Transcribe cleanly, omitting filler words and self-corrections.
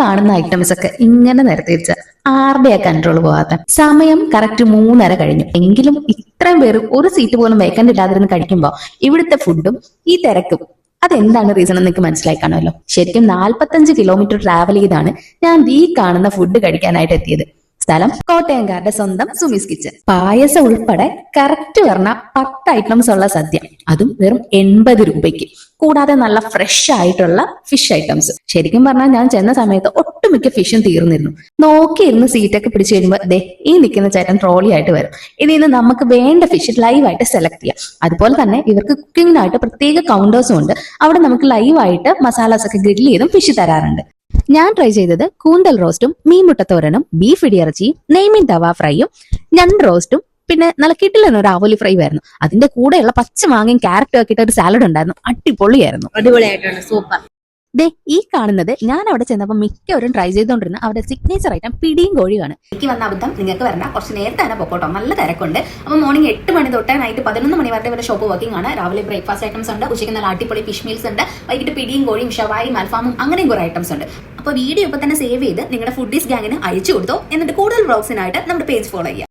കാണുന്ന ഐറ്റംസ് ഒക്കെ ഇങ്ങനെ നിരത്തി വെച്ച ആരുടെയാ കൺട്രോൾ പോകാത്ത. സമയം കറക്റ്റ് 3:30 കഴിഞ്ഞു. എങ്കിലും ഇത്രയും പേര് ഒരു സീറ്റ് പോലും വേക്കന്റ് ഇല്ലാതിരുന്ന് കഴിക്കുമ്പോ ഇവിടുത്തെ ഫുഡും ഈ തിരക്കും അതെന്താണ് റീസൺ എന്ന് നിങ്ങൾക്ക് മനസ്സിലായി കാണുമല്ലോ. ശരിക്കും 45 കിലോമീറ്റർ ട്രാവൽ ചെയ്താണ് ഞാൻ ഈ കാണുന്ന ഫുഡ് കഴിക്കാനായിട്ട് എത്തിയത്. സ്ഥലം കോട്ടയംകാരുടെ സ്വന്തം സുമിസ് കിച്ചൺ. പായസം ഉൾപ്പെടെ കറക്റ്റ് പറഞ്ഞ 10 ഐറ്റംസ് ഉള്ള സദ്യ, അതും വെറും 80 രൂപയ്ക്ക്. കൂടാതെ നല്ല ഫ്രഷ് ആയിട്ടുള്ള ഫിഷ് ഐറ്റംസ്. ശരിക്കും പറഞ്ഞാൽ ഞാൻ ചെന്ന സമയത്ത് ഒട്ടുമിക്ക ഫിഷും തീർന്നിരുന്നു. നോക്കിയിരുന്ന് സീറ്റൊക്കെ പിടിച്ചു കഴിയുമ്പോൾ ദേ ഈ നിൽക്കുന്ന ചേട്ടൻ ട്രോളി ആയിട്ട് വരും. ഇതിൽ നിന്ന് നമുക്ക് വേണ്ട ഫിഷ് ലൈവായിട്ട് സെലക്ട് ചെയ്യാം. അതുപോലെ തന്നെ ഇവർക്ക് കുക്കിങ്ങിനായിട്ട് പ്രത്യേക കൗണ്ടേഴ്സും ഉണ്ട്. അവിടെ നമുക്ക് ലൈവായിട്ട് മസാലാസ് ഒക്കെ ഗ്രിൽ ചെയ്തും ഫിഷ് തരാറുണ്ട്. ഞാൻ ട്രൈ ചെയ്തത് കൂന്തൽ റോസ്റ്റും മീൻമുട്ടത്തോരനും ബീഫ് ഇടിയിറച്ചിയും നെയ്മീൻ തവ ഫ്രൈയും ഞണ്ട് റോസ്റ്റും പിന്നെ നല്ല കിട്ടില്ലെന്നൊരു ആവോലി ഫ്രൈ ആയിരുന്നു. അതിന്റെ കൂടെയുള്ള പച്ച മാങ്ങയും ക്യാരറ്റും ആക്കിയിട്ട് ഒരു സാലഡ് ഉണ്ടായിരുന്നു. അടിപൊളിയായിരുന്നു. അടിപൊളിയായിട്ടുണ്ട്, സൂപ്പർ. ദേ ഈ കാണുന്നത് ഞാൻ അവിടെ ചെന്നപ്പോൾ മിക്കവരും ട്രൈ ചെയ്തുകൊണ്ടിരുന്ന അവരുടെ സിഗ്നേച്ചർ ഐറ്റം പിടിയും കോഴിയാണ്. എനിക്ക് വന്ന അബദ്ധം നിങ്ങൾക്ക് വരണ കുറച്ച് നേരത്തെ തന്നെ പൊക്കോട്ടോ, നല്ല തിരക്കുണ്ട്. അപ്പോൾ മോർണിംഗ് 8 മണി തൊട്ട് നൈറ്റ് 11 മണി വരെ ഇവരുടെ ഷോപ്പ് വർക്കിംഗ് ആണ്. രാവിലെ ബ്രേക്ക്ഫാസ്റ്റ് ഐറ്റംസ് ഉണ്ട്, ഉച്ചയ്ക്ക് നല്ല അടിപൊളി ഫിഷ് മീൽസ് ഉണ്ട്, വൈകിട്ട് പിടിയും കോഴിയും ഷവായും അൽഫാമും അങ്ങനെയും കുറെ ഐറ്റംസ് ഉണ്ട്. അപ്പോൾ വീഡിയോ ഇപ്പോൾ തന്നെ സേവ് ചെയ്ത് നിങ്ങളുടെ ഫുഡീസ് ഗാങ്ങിന് അയച്ചു കൊടുത്തോ. എന്നിട്ട് കൂടുതൽ വ്ളോഗ്സിനായിട്ട് നമ്മുടെ പേജ് ഫോളോ ചെയ്യുക.